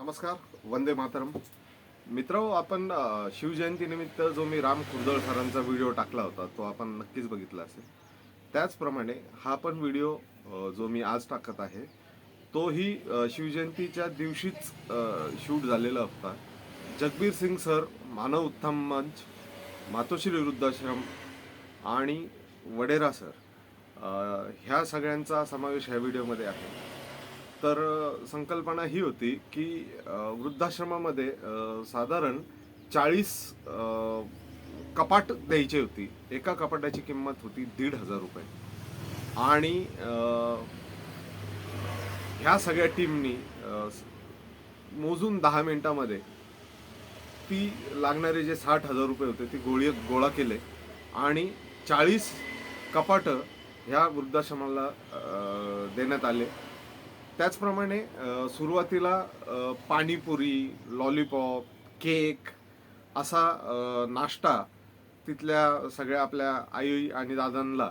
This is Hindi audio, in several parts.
नमस्कार, वंदे मातरम. मित्र, आपण शिवजयंतीनिमित्त जो मी राम खुर्दळ सरांचा व्हिडिओ टाकला होता तो आपण नक्कीच बघितला असेल. त्याचप्रमाणे हा पण व्हिडिओ जो मी आज टाकत आहे तोही शिवजयंतीच्या दिवशीच शूट झालेला होता. जगबीर सिंग सर, मानव उत्थान मंच, मातोश्री वृद्धाश्रम आणि वडेरा सर ह्या सगळ्यांचा समावेश ह्या व्हिडिओमध्ये आहे. तर संकल्पना ही होती की वृद्धाश्रमामध्ये साधारण 40 कपाट द्यायची होती. एका कपाटाची किंमत होती 1,500 रुपये. आणि ह्या सगळ्या टीमनी मोजून 10 मिनिटांमध्ये ती लागणारे जे 60,000 रुपये होते ते गोळा केले आणि 40 कपाटं ह्या वृद्धाश्रमाला देण्यात आले. त्याचप्रमाणे सुरुवातीला पाणीपुरी, लॉलीपॉप, केक असा नाश्ता तिथल्या सगळ्या आपल्या आई आणि दादांना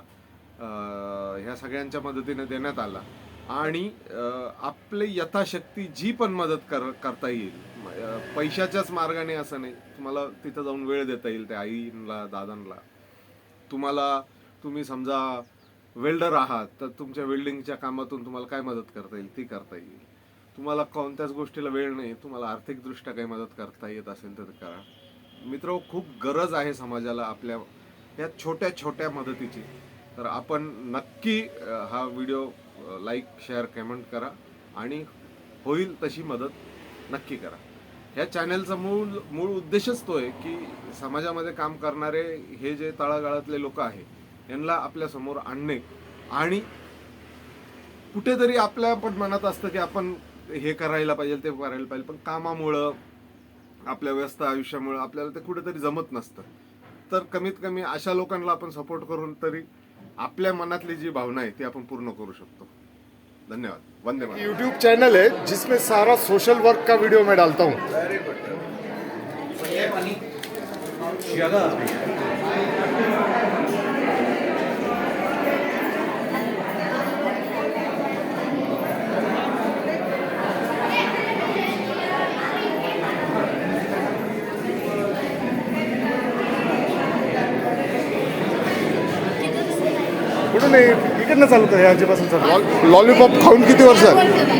ह्या सगळ्यांच्या मदतीने देण्यात आला. आणि आपले यथाशक्ती जी पण मदत करता येईल, पैशाच्याच मार्गाने असं नाही, तुम्हाला तिथं जाऊन वेळ देता येईल त्या आईला दादांना. तुम्ही समजा वेल्डर आहात तर तुमच्या वेल्डिंगच्या कामातून तुम्हाला काय मदत करता येईल ती करता येईल. तुम्हाला कोणत्याच गोष्टीला वेळ नाही, तुम्हाला आर्थिकदृष्ट्या काही मदत करता येत असेल तर करा. मित्र, खूप गरज आहे समाजाला आपल्या या छोट्या छोट्या मदतीची. तर आपण नक्की हा व्हिडिओ लाईक, शेअर, कमेंट करा आणि होईल तशी मदत नक्की करा. ह्या चॅनलचा मूळ उद्देशच तो आहे की समाजामध्ये काम करणारे हे जे तळागाळातले लोक आहे यांना आपल्या समोर आणणे. आणि कुठेतरी आपल्या पण मनात असतं की आपण हे करायला पाहिजे ते करायला पाहिजे, पण कामामुळं, आपल्या व्यस्त आयुष्यामुळं आपल्याला ते कुठेतरी जमत नसतं. तर कमीत कमी अशा लोकांना आपण सपोर्ट करून तरी आपल्या मनातली जी भावना आहे ती आपण पूर्ण करू शकतो. धन्यवाद. वंदे मातरम. यूट्यूब चैनल है जिसमें सारा सोशल वर्क का वीडियो मैं डालता हूँ. कुठं नाही, इकडनं चालू कर, आजीपासून चालू. लॉलीपॉप खाऊन किती वर्ष झाली?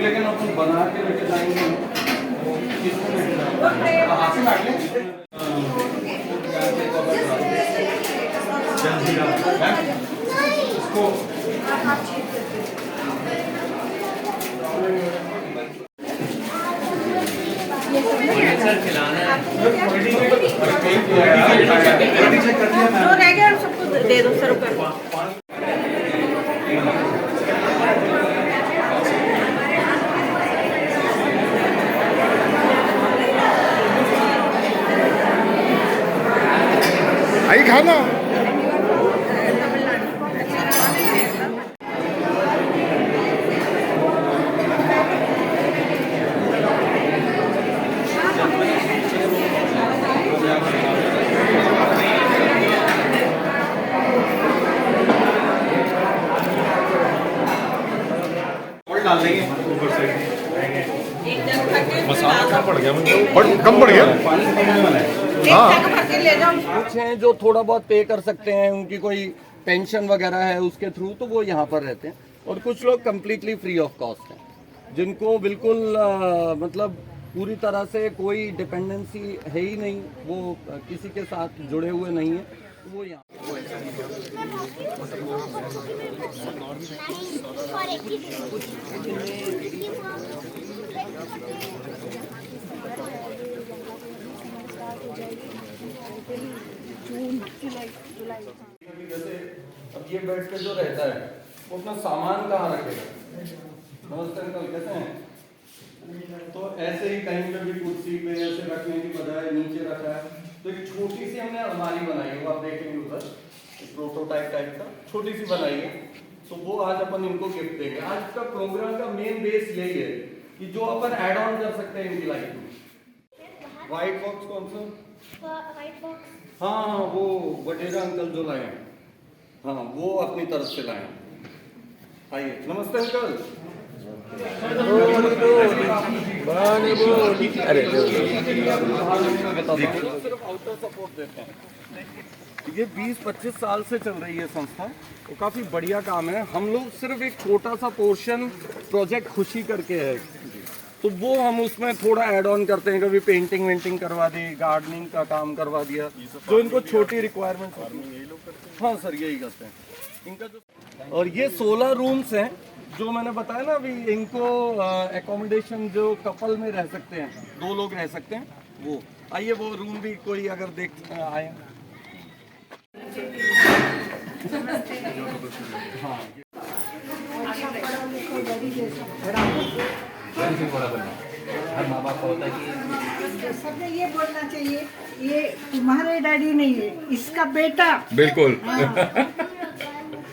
लेकिन अपन बना के लेके जाएंगे जो रह गया सबको दे दो सर रुपये. आई खा ना. डाल देंगे ऊपर से. मसाला कम पड़ गया, कम पड़ गया. पानी खत्म होने वाला है. कुछ हैं जो थोड़ा बहुत पे कर सकते हैं, उनकी कोई पेंशन वगैरह है उसके थ्रू, तो वो यहाँ पर रहते हैं. और कुछ लोग कम्प्लीटली फ्री ऑफ कॉस्ट हैं, जिनको बिल्कुल मतलब पूरी तरह से कोई डिपेंडेंसी है ही नहीं, वो किसी के साथ जुड़े हुए नहीं है, वो यहाँ जैसे अब ये बेड पे जो रहता है वो अपना सामान कहाँ रखेगा? नमस्ते अंकल, कैसे हैं? तो ऐसे ही कहीं पे भी कुर्सी पे ऐसे रखने की बजाय नीचे रखा है, तो एक छोटी सी हमने अलमारी बनाई है, वो आप देखेंगे उधर प्रोटोटाइप टाइप का छोटी सी बनाई है, तो वो आज अपन इनको गिफ्ट देंगे। आज का प्रोग्राम का मेन बेस यही है कि जो अपन ऐड ऑन कर सकते हैं इनकी लाइफ में। व्हाइट बॉक्स कौन सा? White box. हाँ, वो वडेरा अंकल जो लाए हैं, हाँ वो अपनी तरफ से लाए हैं। आइए, नमस्ते अंकल। सिर्फ आउटर सपोर्ट देते हैं। ये 20-25 साल से चल रही है संस्था, तो काफी बढ़िया काम है। हम लोग सिर्फ एक छोटा सा पोर्शन प्रोजेक्ट खुशी करके है, तो वो हम उसमें थोड़ा ऐड ऑन करते हैं, कभी पेंटिंग वेंटिंग करवा दी, गार्डनिंग का काम करवा दिया, जो इनको छोटी रिक्वायरमेंट होती है। हाँ सर, यही करते हैं इनका जो। और ये 16 रूम्स हैं जो मैंने बताया ना अभी, इनको एकोमोडेशन जो कपल में रह सकते हैं, 2 लोग रह सकते हैं, वो आइए वो रूम भी कोई अगर देख आए। हाँ हर माँ बाप का होता है कि सबने ये बोलना चाहिए, ये तुम्हारे डैडी नहीं है, इसका बेटा। बिल्कुल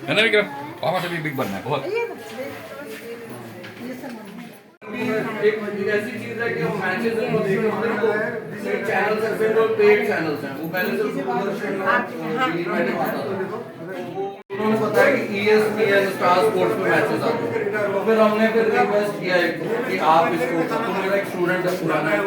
है ना विक्रम, पापा से भी बिग बनना है बहुत। एक ऐसी चीज है कि हम मैचेस चैनल्स हैं, वो पेड चैनल्स हैं, वो पहले सिर्फ दूरदर्शन और टीवी में आता था, उन्होंने बताया कि ESPN स्टार स्पोर्ट्स पे मैचेस आते हैं, तो फिर हमने रिक्वेस्ट किया कि आप इसको, तो मेरा एक स्टूडेंट है पुराना है,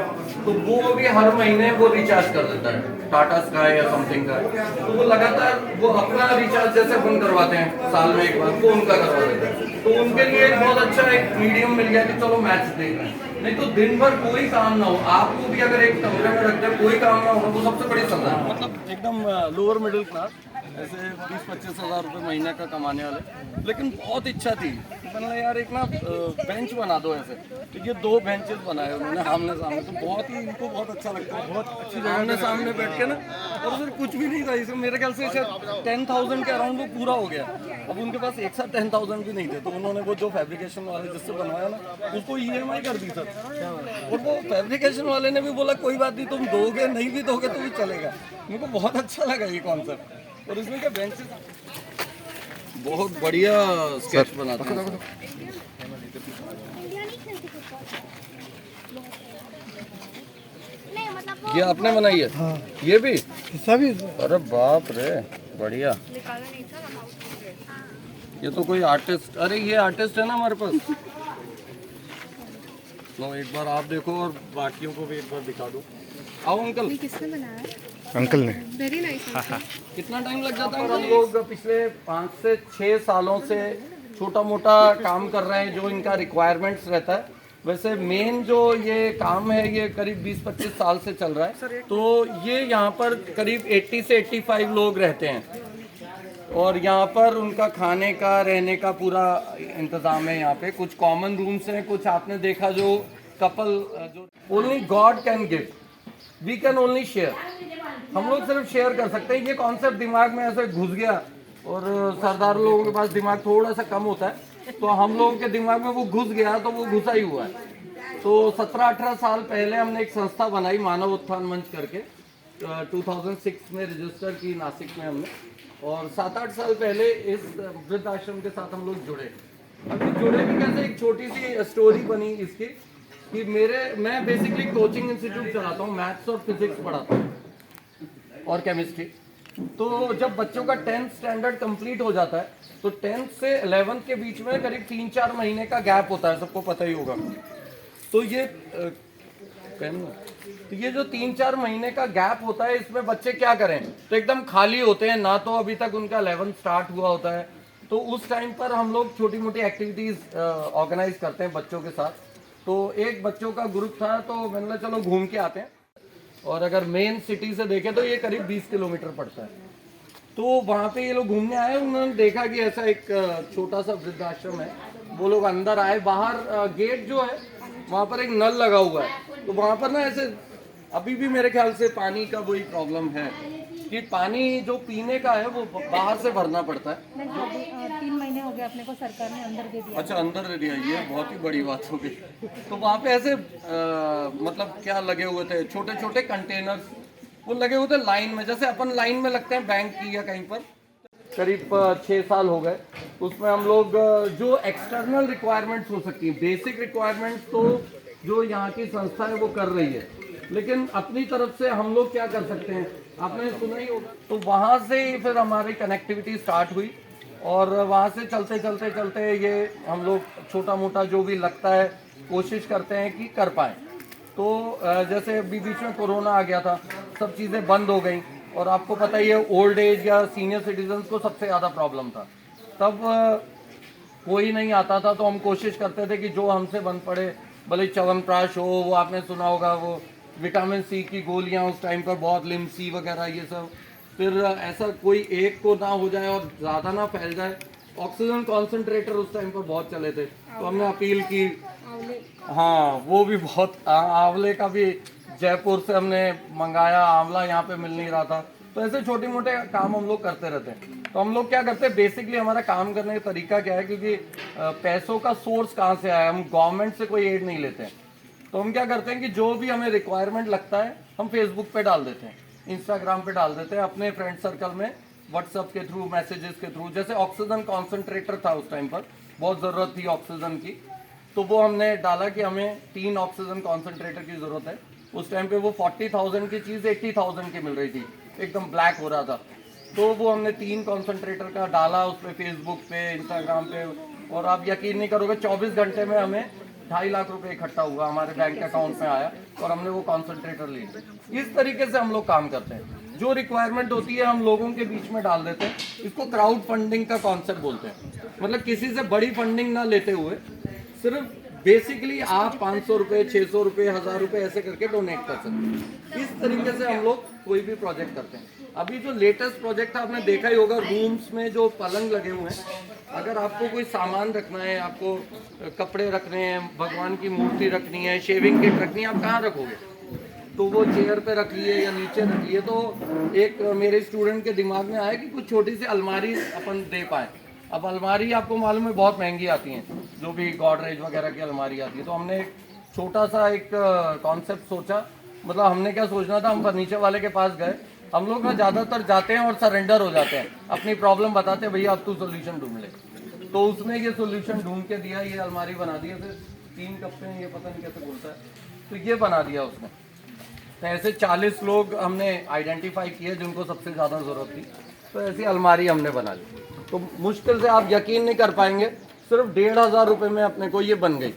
तो वो भी हर महीने वो रिचार्ज कर देता है, टाटा स्काई या समथिंग का, तो वो लगातार वो अपना रिचार्ज जैसे अपन करवाते हैं साल में एक बार, वो उनका करवा देता है, तो उनके लिए एक बहुत अच्छा एक मीडियम मिल गया कि चलो मैच देख रहे हैं। नहीं तो दिन भर कोई काम ना हो, आपको भी अगर एक कमरे में रखते हैं कोई काम ना हो, वो सबसे बड़ी सजा है। मतलब एकदम लोअर मिडिल क्लास, ऐसे 20-25 हज़ार रुपये महीने का कमाने वाले, लेकिन बहुत इच्छा थी, मैंने यार एक ना बेंच बना दो ऐसे, तो ये 2 बेंचेस बनाए उन्होंने आमने सामने, तो बहुत ही इनको बहुत अच्छा लगता है, बहुत अच्छी आमने सामने बैठ के ना, और फिर कुछ भी नहीं था इसमें, मेरे ख्याल से शायद 10,000 के अराउंड वो पूरा हो गया। अब उनके पास एक साथ 10,000 भी नहीं थे, तो उन्होंने वो जो फैब्रिकेशन वाले जिससे बनवाया ना, उसको EMI कर दी सर, और वो फैब्रिकेशन वाले ने भी बोला कोई बात नहीं, तुम दोगे नहीं भी दोगे तो भी चलेगा। मेरे को बहुत अच्छा लगा ये कॉन्सेप्ट, और इसमें क्या बेंचेस बहुत बढ़िया स्केच बनाते हैं। नहीं मतलब ये आपने बनाई है? हाँ। ये भी सभी? अरे बाप रे, बढ़िया। ये तो कोई आर्टिस्ट, अरे ये आर्टिस्ट है ना हमारे पास। लो एक बार आप देखो और बाकियों को भी एक बार दिखा दो। आओ अंकल। किसने बनाया? अंकल ने। Very nice. कितना टाइम लग जाता है? हम लोग पिछले 5 से 6 सालों से छोटा मोटा काम कर रहे हैं जो इनका रिक्वायरमेंट्स रहता है। वैसे मेन जो ये काम है ये करीब 20-25 साल से चल रहा है। तो ये यहाँ पर करीब 80 से 85 लोग रहते हैं और यहाँ पर उनका खाने का रहने का पूरा इंतज़ाम है। यहाँ पे कुछ कॉमन रूम्स हैं, कुछ आपने देखा जो कपल जो only God can give, we can only share. हम लोग सिर्फ शेयर कर सकते हैं। ये कॉन्सेप्ट दिमाग में ऐसे घुस गया और सरदार लोगों के पास दिमाग थोड़ा सा कम होता है, तो हम लोगों के दिमाग में वो घुस गया तो वो घुसा ही हुआ है। तो 17-18 साल पहले हमने एक संस्था बनाई मानव उत्थान मंच करके, 2006 में रजिस्टर की नासिक में हमने, और 7-8 साल पहले इस वृद्ध आश्रम के साथ हम लोग जुड़े। अभी जुड़े भी कैसे, एक छोटी सी स्टोरी बनी इसकी कि मैं बेसिकली कोचिंग इंस्टीट्यूट चलाता हूँ, मैथ्स और फिजिक्स पढ़ाता हूँ और केमिस्ट्री। तो जब बच्चों का 10th स्टैंडर्ड कंप्लीट हो जाता है तो 10th से 11th के बीच में करीब 3-4 महीने का गैप होता है, सबको पता ही होगा। तो ये जो 3-4 महीने का गैप होता है इसमें बच्चे क्या करें, तो एकदम खाली होते हैं, ना तो अभी तक उनका 11th स्टार्ट हुआ होता है। तो उस टाइम पर हम लोग छोटी मोटी एक्टिविटीज़ ऑर्गेनाइज करते हैं बच्चों के साथ। तो एक बच्चों का ग्रुप था, तो मैंने कहा चलो घूम के आते हैं। और अगर मेन सिटी से देखें तो ये करीब 20 किलोमीटर पड़ता है। तो वहाँ पे ये लोग घूमने आए, उन्होंने देखा कि ऐसा एक छोटा सा वृद्धाश्रम है। वो लोग अंदर आए, बाहर गेट जो है वहाँ पर एक नल लगा हुआ है। तो वहाँ पर ना ऐसे अभी भी मेरे ख्याल से पानी का वही प्रॉब्लम है कि पानी जो पीने का है वो बाहर से भरना पड़ता है। नहीं, अभी 3 महीने हो गए अपने को सरकार ने अंदर दे दिया। अच्छा, अंदर दे दिया, ये बहुत ही बड़ी बात हो गई। तो वहाँ पे ऐसे मतलब क्या लगे हुए थे, छोटे छोटे कंटेनर्स वो लगे हुए थे लाइन में, जैसे अपन लाइन में लगते हैं बैंक की या कहीं पर। करीब 6 साल हो गए। उसमें हम लोग जो एक्सटर्नल रिक्वायरमेंट्स हो सकती हैं, बेसिक रिक्वायरमेंट्स तो जो यहाँ की संस्था है वो कर रही है, लेकिन अपनी तरफ से हम लोग क्या कर सकते हैं आपने सुना ही होगा। तो वहाँ से फिर हमारी कनेक्टिविटी स्टार्ट हुई और वहाँ से चलते चलते चलते ये हम लोग छोटा मोटा जो भी लगता है कोशिश करते हैं कि कर पाएँ। तो जैसे अभी बीच में कोरोना आ गया था, सब चीज़ें बंद हो गई और आपको पता ही है ओल्ड एज या सीनियर सिटीजन्स को सबसे ज़्यादा प्रॉब्लम था। तब कोई नहीं आता था, तो हम कोशिश करते थे कि जो हमसे बन पड़े, भले च्यवनप्राश हो, वो आपने सुना होगा, वो विटामिन सी की गोलियां उस टाइम पर बहुत, लिमसी वगैरह ये सब, फिर ऐसा कोई एक को ना हो जाए और ज़्यादा ना फैल जाए। ऑक्सीजन कॉन्सेंट्रेटर उस टाइम पर बहुत चले थे, तो हमने अपील की। हाँ, वो भी बहुत, आंवले का भी जयपुर से हमने मंगाया, आंवला यहाँ पे मिल नहीं रहा था। तो ऐसे छोटे मोटे काम हम लोग करते रहते हैं। तो हम लोग क्या करते हैं, बेसिकली हमारा काम करने का तरीका क्या है, क्योंकि पैसों का सोर्स कहाँ से आया, हम गवर्नमेंट से कोई एड नहीं लेते हैं। तो हम क्या करते हैं कि जो भी हमें रिक्वायरमेंट लगता है हम फेसबुक पे डाल देते हैं, इंस्टाग्राम पे डाल देते हैं, अपने फ्रेंड सर्कल में व्हाट्सएप के थ्रू, मैसेजेस के थ्रू। जैसे ऑक्सीजन कॉन्सेंट्रेटर था उस टाइम पर, बहुत ज़रूरत थी ऑक्सीजन की, तो वो हमने डाला कि हमें 3 ऑक्सीजन कॉन्सेंट्रेटर की ज़रूरत है। उस टाइम पे वो 40,000 की चीज़ 80,000 की मिल रही थी, एकदम ब्लैक हो रहा था। तो वो हमने 3 कॉन्सेंट्रेटर का डाला उस पर, फेसबुक पे, इंस्टाग्राम पे, और आप यकीन नहीं करोगे 24 घंटे में हमें 2.5 लाख रुपए इकट्ठा हुआ, हमारे बैंक अकाउंट में आया और हमने वो कॉन्सेंट्रेटर लिए। इस तरीके से हम लोग काम करते हैं। जो रिक्वायरमेंट होती है हम लोगों के बीच में डाल देते हैं। इसको क्राउड फंडिंग का कॉन्सेप्ट बोलते हैं। मतलब किसी से बड़ी फंडिंग ना लेते हुए सिर्फ बेसिकली आप 500 रुपये, 600 रुपये, 1000 रुपये ऐसे करके डोनेट कर सकते हैं। इस तरीके से हम लोग कोई भी प्रोजेक्ट करते हैं। अभी जो लेटेस्ट प्रोजेक्ट था आपने देखा ही होगा, रूम्स में जो पलंग लगे हुए हैं, अगर आपको कोई सामान रखना है, आपको कपड़े रखने हैं, भगवान की मूर्ति रखनी है, शेविंग किट रखनी है, आप कहाँ रखोगे? तो वो चेयर पे रख लिए या नीचे रख लिए। तो एक मेरे स्टूडेंट के दिमाग में आया कि कुछ छोटी सी अलमारी अपन दे पाए। अब अलमारी आपको मालूम है बहुत महंगी आती हैं, जो भी गॉडरेज वगैरह की अलमारी आती है। तो हमने एक छोटा सा एक कॉन्सेप्ट सोचा। मतलब हमने क्या सोचना था, हम फर्नीचर वाले के पास गए। हम लोग ना ज़्यादातर जाते हैं और सरेंडर हो जाते हैं, अपनी प्रॉब्लम बताते हैं, भैया अब तू सोल्यूशन ढूंढ ले। तो उसने ये सोल्यूशन ढूंढ के दिया, ये अलमारी बना दिया। फिर 3 कप्पे हैं, ये पता नहीं कैसे बोलता है, तो ये बना दिया उसने। तो ऐसे 40 लोग हमने आइडेंटिफाई किए जिनको सबसे ज़्यादा ज़रूरत थी, तो ऐसी अलमारी हमने बना ली। तो मुश्किल से आप यकीन नहीं कर पाएंगे, सिर्फ 1,500 रुपये में अपने को ये बन गई।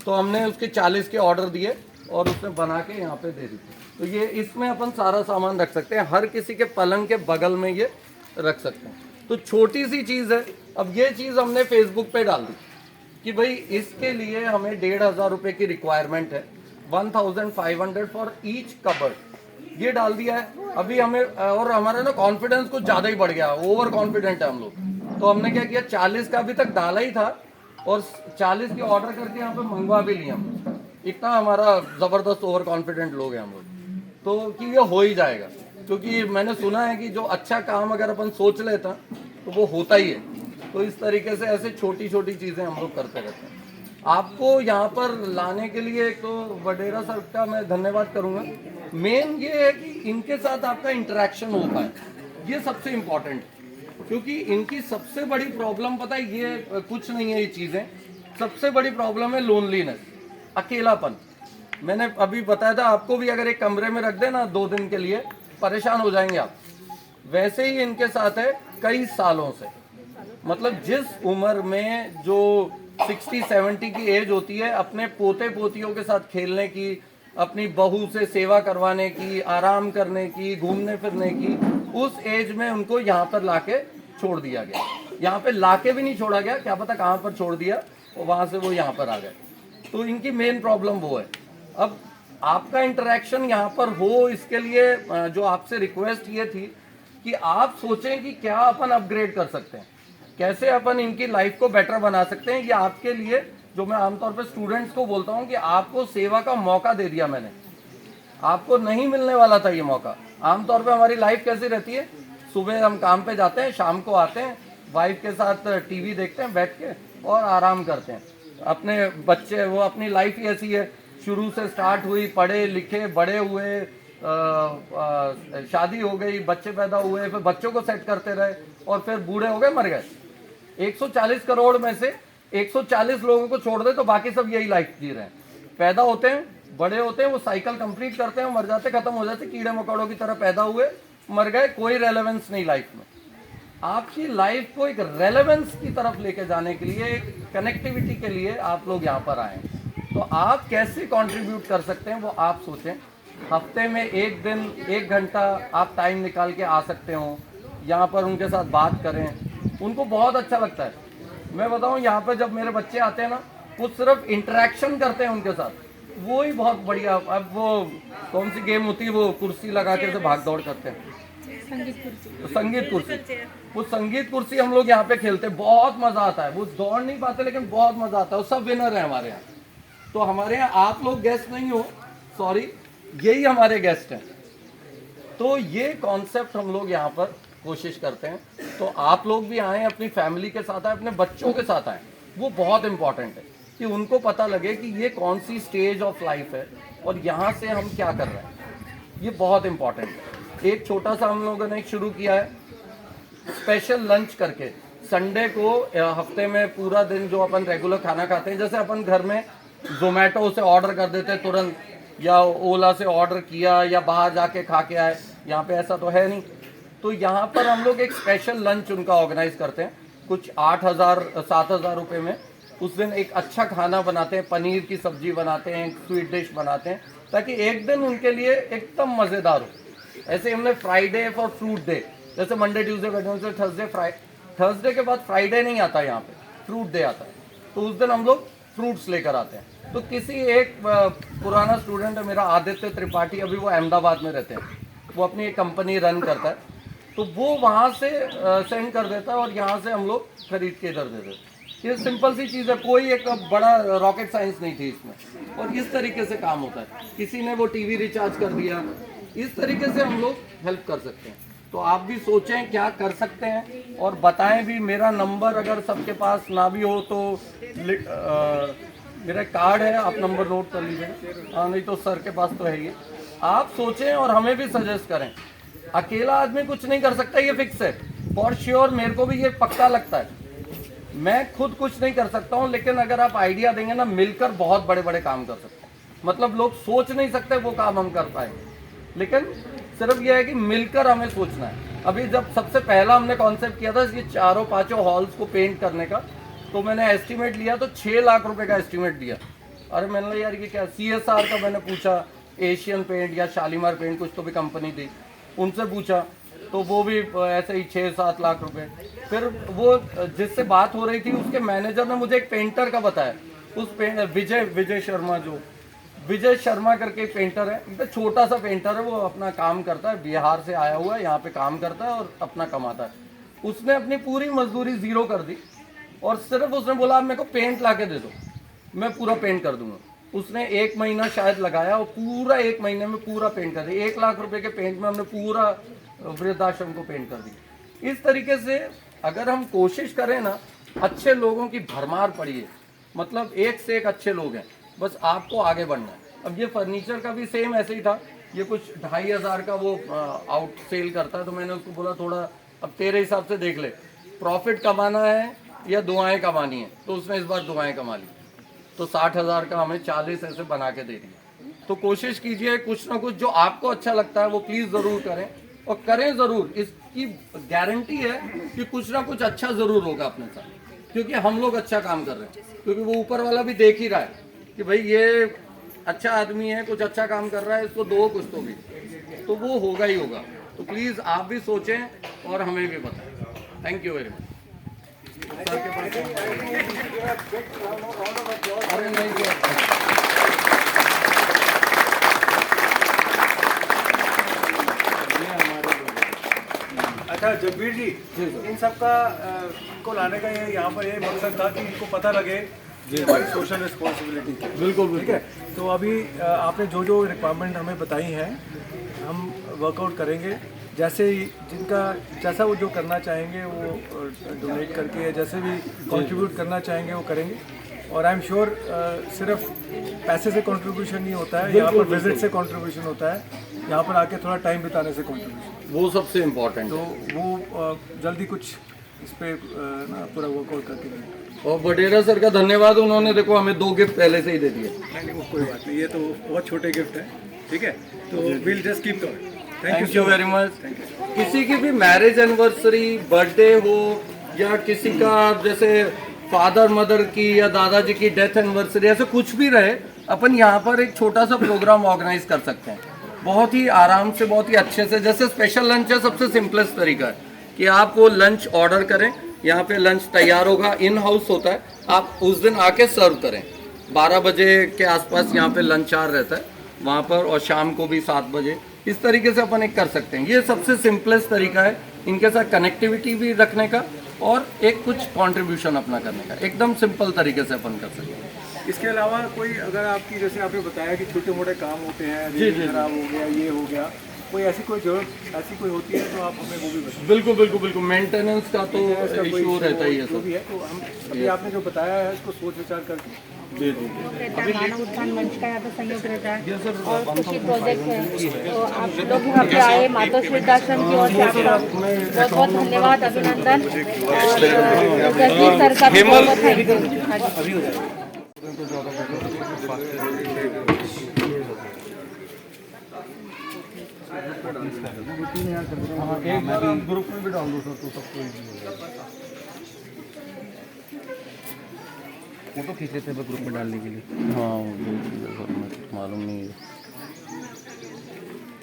तो हमने उसके 40 के ऑर्डर दिए और उसने बना के यहाँ पे दे दी। तो ये इसमें अपन सारा सामान रख सकते हैं, हर किसी के पलंग के बगल में ये रख सकते हैं। तो छोटी सी चीज़ है। अब ये चीज़ हमने फेसबुक पे डाल दी कि भाई इसके लिए हमें 1,500 रुपये की रिक्वायरमेंट है, 1,500 फॉर ईच कबर्ड, ये डाल दिया है। अभी हमें और हमारा ना कॉन्फिडेंस कुछ ज़्यादा ही बढ़ गया, ओवर कॉन्फिडेंट है हम लोग। तो हमने क्या किया, 40 का अभी तक डाला ही था और 40 के ऑर्डर करके यहाँ पे मंगवा भी लिया हम। इतना हमारा ज़बरदस्त ओवर कॉन्फिडेंट लोग हैं हम लोग, तो कि ये हो ही जाएगा। क्योंकि मैंने सुना है कि जो अच्छा काम अगर अपन सोच लेता तो वो होता ही है। तो इस तरीके से ऐसे छोटी छोटी चीज़ें हम लोग करते रहते हैं। आपको यहाँ पर लाने के लिए एक तो वडेरा सर का मैं धन्यवाद करूँगा। मेन ये है कि इनके साथ आपका इंटरेक्शन हो पाए, ये सबसे इम्पोर्टेंट। क्योंकि इनकी सबसे बड़ी प्रॉब्लम पता है, ये कुछ नहीं है ये चीज़ें, सबसे बड़ी प्रॉब्लम है लोनलीनेस, अकेलापन। मैंने अभी बताया था आपको भी, अगर एक कमरे में रख देना 2 दिन के लिए परेशान हो जाएंगे आप। वैसे ही इनके साथ है कई सालों से। मतलब जिस उम्र में जो 60-70 की एज होती है, अपने पोते पोतियों के साथ खेलने की, अपनी बहू से सेवा करवाने की, आराम करने की, घूमने फिरने की, उस एज में उनको यहाँ पर लाके छोड़ दिया गया। यहाँ पे लाके भी नहीं छोड़ा गया, क्या पता कहाँ पर छोड़ दिया और वहाँ से वो यहाँ पर आ गए। तो इनकी मेन प्रॉब्लम वो है। अब आपका इंटरेक्शन यहाँ पर हो, इसके लिए जो आपसे रिक्वेस्ट ये थी कि आप सोचें कि क्या अपन अपग्रेड कर सकते हैं, कैसे अपन इनकी लाइफ को बेटर बना सकते हैं। ये आपके लिए, जो मैं आमतौर पर स्टूडेंट्स को बोलता हूँ कि आपको सेवा का मौका दे दिया मैंने, आपको नहीं मिलने वाला था ये मौका। आमतौर पे हमारी लाइफ कैसी रहती है, सुबह हम काम पे जाते हैं, शाम को आते हैं, वाइफ के साथ टीवी देखते हैं बैठ के और आराम करते हैं। अपने बच्चे, वो अपनी लाइफ ही ऐसी है, शुरू से स्टार्ट हुई, पढ़े लिखे बड़े हुए, शादी हो गई, बच्चे पैदा हुए, फिर बच्चों को सेट करते रहे और फिर बूढ़े हो गए, मर गए। 140 करोड़ में से 140 लोगों को छोड़ दे तो बाकी सब यही लाइफ जी रहे हैं। पैदा होते हैं, बड़े होते हैं, वो साइकिल कंप्लीट करते हैं, मर जाते, खत्म हो जाते, कीड़े मकोड़ों की तरह पैदा हुए, मर गए, कोई रेलेवेंस नहीं लाइफ में। आपकी लाइफ को एक रेलेवेंस की तरफ लेके जाने के लिए, एक कनेक्टिविटी के लिए आप लोग यहाँ पर आए। तो आप कैसे कंट्रीब्यूट कर सकते हैं वो आप सोचें। हफ्ते में एक दिन 1 घंटा आप टाइम निकाल के आ सकते हो, यहाँ पर उनके साथ बात करें, उनको बहुत अच्छा लगता है। मैं बताऊँ, यहाँ पर जब मेरे बच्चे आते हैं ना, वो सिर्फ इंटरेक्शन करते हैं उनके साथ, वो ही बहुत बढ़िया। अब वो कौन सी गेम होती है, वो कुर्सी लगा के से भाग दौड़ करते हैं, संगीत कुर्सी। वो संगीत कुर्सी हम लोग यहाँ पे खेलते हैं, बहुत मजा आता है। वो दौड़ नहीं पाते लेकिन बहुत मजा आता है, वो सब विनर है हमारे यहाँ। तो हमारे यहाँ आप लोग गेस्ट नहीं हो, सॉरी, यही हमारे गेस्ट हैं। तो ये कॉन्सेप्ट हम लोग यहाँ पर कोशिश करते हैं। तो आप लोग भी आएँ, अपनी फैमिली के साथ आए, अपने बच्चों के साथ आएँ। वो बहुत इंपॉर्टेंट है कि उनको पता लगे कि ये कौन सी स्टेज ऑफ लाइफ है और यहाँ से हम क्या कर रहे हैं। ये बहुत इंपॉर्टेंट है। एक छोटा सा हम लोगों ने शुरू किया है, स्पेशल लंच करके। संडे को हफ्ते में पूरा दिन जो अपन रेगुलर खाना खाते हैं, जैसे अपन घर में जोमेटो से ऑर्डर कर देते हैं तुरंत, या ओला से ऑर्डर किया, या बाहर जाके खा के आए, यहाँ पे ऐसा तो है नहीं। तो यहाँ पर हम लोग एक स्पेशल लंच उनका ऑर्गेनाइज करते हैं, कुछ 8,000-7,000 रुपये में। उस दिन एक अच्छा खाना बनाते हैं, पनीर की सब्जी बनाते हैं, स्वीट डिश बनाते हैं, ताकि एक दिन उनके लिए एकदम मज़ेदार हो। ऐसे हमने फ्राइडे फॉर फ्रूट डे, जैसे Monday Tuesday Wednesday Thursday, Thursday के बाद फ्राइडे नहीं आता यहाँ पे, फ्रूट डे आता है। तो उस दिन हम लोग फ्रूट्स लेकर आते हैं। तो किसी एक पुराना स्टूडेंट है मेरा, आदित्य त्रिपाठी, अभी वो अहमदाबाद में रहते हैं, वो अपनी एक कंपनी रन करता है, तो वो वहाँ से सेंड कर देता है और यहाँ से हम लोग खरीद के इधर दे देते हैं। ये सिंपल सी चीज़ है, कोई एक बड़ा रॉकेट साइंस नहीं थी इसमें, और इस तरीके से काम होता है। किसी ने वो टीवी रिचार्ज कर दिया, इस तरीके से हम लोग हेल्प कर सकते हैं। तो आप भी सोचें क्या कर सकते हैं और बताएं भी। मेरा नंबर अगर सबके पास ना भी हो तो मेरा कार्ड है, आप नंबर नोट कर लीजिए। नहीं तो सर के पास तो है ही। आप सोचें और हमें भी सजेस्ट करें। अकेला आदमी कुछ नहीं कर सकता, ये फिक्स है फॉर श्योर। मेरे को भी ये पक्का लगता है, मैं खुद कुछ नहीं कर सकता हूँ, लेकिन अगर आप आइडिया देंगे ना, मिलकर बहुत बड़े बड़े काम कर सकते हैं। मतलब लोग सोच नहीं सकते वो काम हम कर पाएंगे, लेकिन सिर्फ ये है कि मिलकर हमें सोचना है। अभी जब सबसे पहला हमने कॉन्सेप्ट किया था ये 4-5 हॉल्स को पेंट करने का, तो मैंने एस्टिमेट लिया तो 6 लाख रुपए का एस्टिमेट दिया। अरे मैंने कहा यार ये क्या, CSR का मैंने पूछा, एशियन पेंट या शालीमार पेंट कुछ तो भी कंपनी थी, उनसे पूछा तो वो भी ऐसे ही 6-7 लाख रुपए। फिर वो जिससे बात हो रही थी उसके मैनेजर ने मुझे एक पेंटर का बताया, उस विजय शर्मा, जो विजय शर्मा करके एक पेंटर है, एकदम छोटा सा पेंटर है, वो अपना काम करता है, बिहार से आया हुआ है, यहाँ पे काम करता है और अपना कमाता है। उसने अपनी पूरी मजदूरी 0 कर दी और सिर्फ उसने बोला आप मेरे को पेंट ला के दे दो, मैं पूरा पेंट कर दूंगा। उसने 1 महीना शायद लगाया और पूरा 1 महीने में पूरा पेंट कर दिया। 1 लाख रुपए के पेंट में हमने पूरा वृद्धाश्रम को पेंट कर दिया। इस तरीके से अगर हम कोशिश करें ना, अच्छे लोगों की भरमार पड़ी है, मतलब एक से एक अच्छे लोग हैं, बस आपको आगे बढ़ना है। अब ये फर्नीचर का भी सेम ऐसे ही था, ये कुछ 2,500 का वो आउट सेल करता है, तो मैंने उसको बोला थोड़ा अब तेरे हिसाब से देख ले, प्रॉफिट कमाना है या दुआएं कमानी है। तो उसने इस बार दुआएं कमा ली, तो 60,000 का हमें 40 ऐसे बना के दे दिया। तो कोशिश कीजिए कुछ ना कुछ जो आपको अच्छा लगता है वो प्लीज़ ज़रूर करें, और करें ज़रूर। इसकी गारंटी है कि कुछ ना कुछ अच्छा ज़रूर होगा अपने साथ, क्योंकि हम लोग अच्छा काम कर रहे हैं, क्योंकि वो ऊपर वाला भी देख ही रहा है कि भाई ये अच्छा आदमी है, कुछ अच्छा काम कर रहा है, इसको दो कुछ तो भी, तो वो होगा ही होगा। तो प्लीज़ आप भी सोचें और हमें भी बताएं। Thank you very much. अरे नहीं किया। अच्छा जगबीर जी, इन सब का इनको लाने का ये यहाँ पर ये मकसद था कि इनको पता लगे कि हमारी सोशल रिस्पॉन्सिबिलिटी है। बिल्कुल ठीक है, तो अभी आपने जो जो रिक्वायरमेंट हमें बताई हैं हम वर्कआउट करेंगे। जैसे ही जिनका जैसा वो जो करना चाहेंगे वो डोनेट करके या जैसे भी कंट्रीब्यूट करना चाहेंगे वो करेंगे। और आई एम श्योर सिर्फ पैसे से कंट्रीब्यूशन नहीं होता है, यहाँ पर विजिट से कंट्रीब्यूशन होता है, यहाँ पर आके थोड़ा टाइम बिताने से कंट्रीब्यूशन, वो सबसे इम्पोर्टेंट तो है। वो जल्दी कुछ इस पे ना पूरा वर्कआउट करके देंगे। और बडेरा सर का धन्यवाद, उन्होंने देखो हमें 2 गिफ्ट पहले से ही दे दिए। नहीं, वो कोई बात नहीं, ये तो बहुत छोटे गिफ्ट हैं। ठीक है, तो will just keep going. Thank you very much. किसी की भी मैरिज एनिवर्सरी, बर्थडे हो या किसी का जैसे फादर मदर की या दादाजी की डेथ एनिवर्सरी, ऐसे कुछ भी रहे, अपन यहाँ पर एक छोटा सा प्रोग्राम ऑर्गेनाइज कर सकते हैं बहुत ही आराम से, बहुत ही अच्छे से। जैसे स्पेशल लंच है, सबसे सिंपलेस्ट तरीका है कि आप वो लंच ऑर्डर करें, यहाँ पे लंच तैयार होगा, इन हाउस होता है, आप उस दिन आके सर्व करें। 12 बजे के आसपास यहाँ पे लंच आवर रहता है वहाँ पर, और शाम को भी 7 बजे। इस तरीके से अपन एक कर सकते हैं। ये सबसे सिंपलेस्ट तरीका है इनके साथ कनेक्टिविटी भी रखने का और एक कुछ कंट्रीब्यूशन अपना करने का। एकदम सिंपल तरीके से अपन कर सकते हैं। इसके अलावा कोई अगर आपकी, जैसे आपने बताया कि छोटे मोटे काम होते हैं, जी, जी। खराब हो गया, ये हो गया, कोई ऐसी कोई जरूरत ऐसी कोई होती है तो आप हमें वो भी बताएं। बिल्कुल बिल्कुल बिल्कुल, मेंटेनेंस का तो इसका कोई इशू रहता ही है जो सब। भी है, तो हम अभी आपने जो बताया है इसको सोच विचार करके जी जी। रहता है, मानव उत्थान मंच का यहाँ पे सहयोग रहता है और खुशी प्रोजेक्ट है। तो आप लोग यहाँ पे आए, मातोश्री वृद्धाश्रम की ओर से आपका बहुत बहुत धन्यवाद, अभिनंदन। और जगदीश सर का भी बहुत बहुत थैंक यू। हाँ जी। एक बार आप ग्रुप में भी डाल दो सर, तो सबको फोटो खींच लेते हैं ग्रुप में डालने के लिए। हाँ मालूम नहीं है।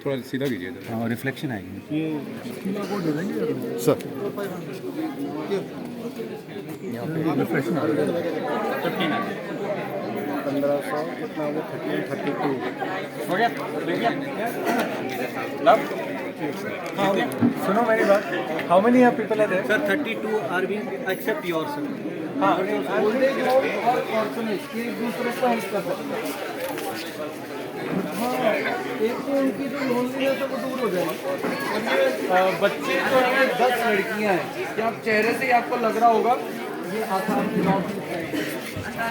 थोड़ा सीधा कीजिए इधर। हाँ, रिफ्लेक्शन आएगी। सर रिफ्लेक्शन आ रहा है। 1500 कितना हो गया? 32 हो गया? ले गया? लब? हाँ, सुनो मेरी बात, how many are people are there? Sir 32 are we except your sir. हाँ, ओल्ड एज होम और ऑर्फनेज के एक दूसरे को हेल्प कर सकते हैं। हाँ, एक तो उनकी जो लोनलीनेस है वो दूर हो जाएगी। और ये बच्चे जो है 10 लड़कियां हैं, कि आप चेहरे से ही आपको लग रहा होगा ये आसाम की नॉर्थ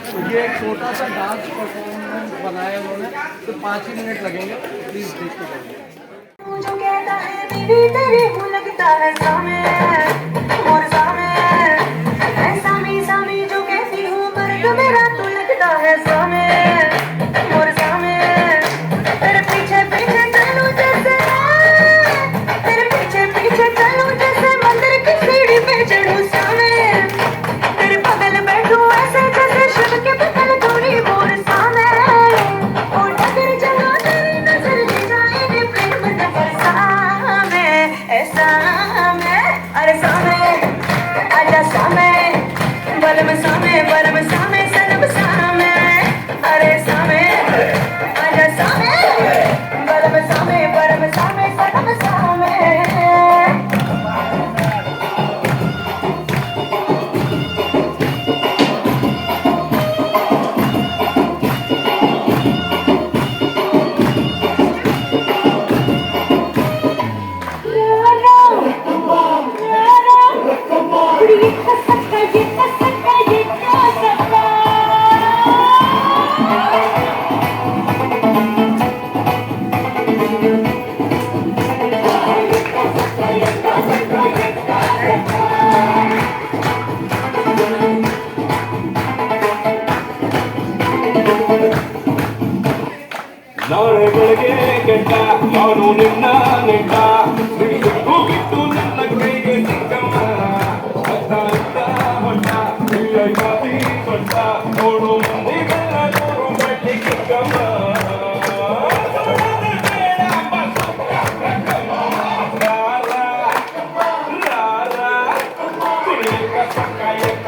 तो ये एक छोटा सा डांस परफॉर्मेंस बनाया उन्होंने, तो 5 ही मिनट लगेंगे, प्लीज देखते जाइए। जो कहता है बीवी तेरे को लगता है सामे और सामे है सामी सामी जो कहती हूँ मर्द मेरा तो लगता है सामे और सामे तेरे पीछे पीछे चलूं जैसे तेरे पीछे पीछे चलूं जैसे मंदिर की सीढ़ी पे चढ़ूं सामे तेरे बगल बैठूं ऐसे जैसे शिव के बगल थोड़ी मोर सामे और डगर जगा तेरी नजर ले जाएंगे प्रेम नगर सामे ऐसा में अरे सामे आजा सामे बलम सामे सनम सामे अरे सामे आजा सामे बलम सामे सनम सामे। ನಾಳೆ ಬೆಳಗ್ಗೆ ಕೆಟ್ಟ ನಾನು ನಿನ್ನ ನೆಟ್ಟ ನಿಂಗೂ ಬಿಟ್ಟು ನನ್ನ ಕೈಗೆ ಸಿಕ್ಕಮ್ಮ ಅತ್ತ ಇತ್ತ ಹೊಟ್ಟ ಇಲ್ಲ ಕಾಫಿ ಕೊಟ್ಟ ನೋಡು ಮಂದಿಗೆಲ್ಲ ನೋಡು ಬಡ್ಡಿ ಕಿಕ್ಕಮ್ಮ ರಾರ ಕುಡಿಯಕ್ಕ ಸಕ್ಕ ಎಕ್ಕ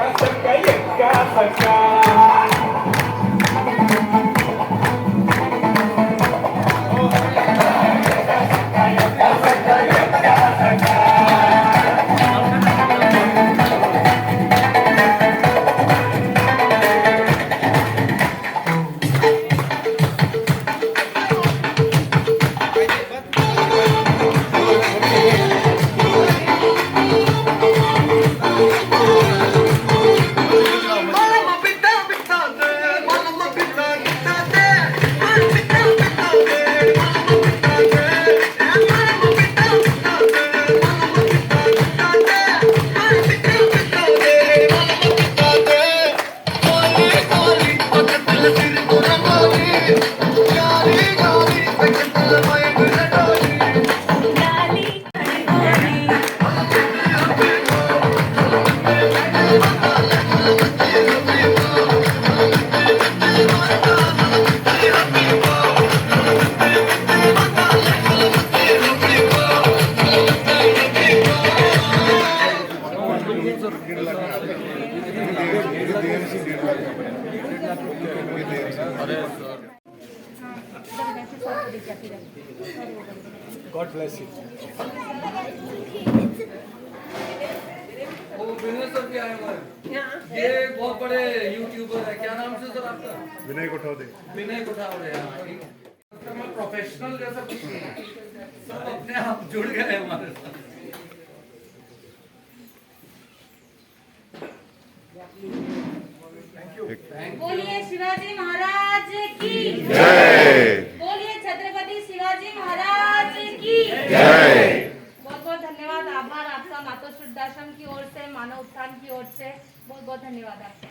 गॉड ब्लेस यू। वो विनय सर भी आए हुए हैं। ये बहुत बड़े यूट्यूबर है, क्या नाम से सर आपका? विनय कोठावदे। विनय कोठावदे, हाँ, ठीक है। प्रोफेशनल जैसा कुछ नहीं है, सब अपने आप जुड़ गए हैं हमारे साथ। बोलिए शिवाजी महाराज की जय। बोलिए छत्रपति शिवाजी महाराज की जय। बहुत बहुत धन्यवाद, आभार आपका मातोश्री वृद्धाश्रम की ओर से, मानव उत्थान की ओर से बहुत बहुत धन्यवाद आपका।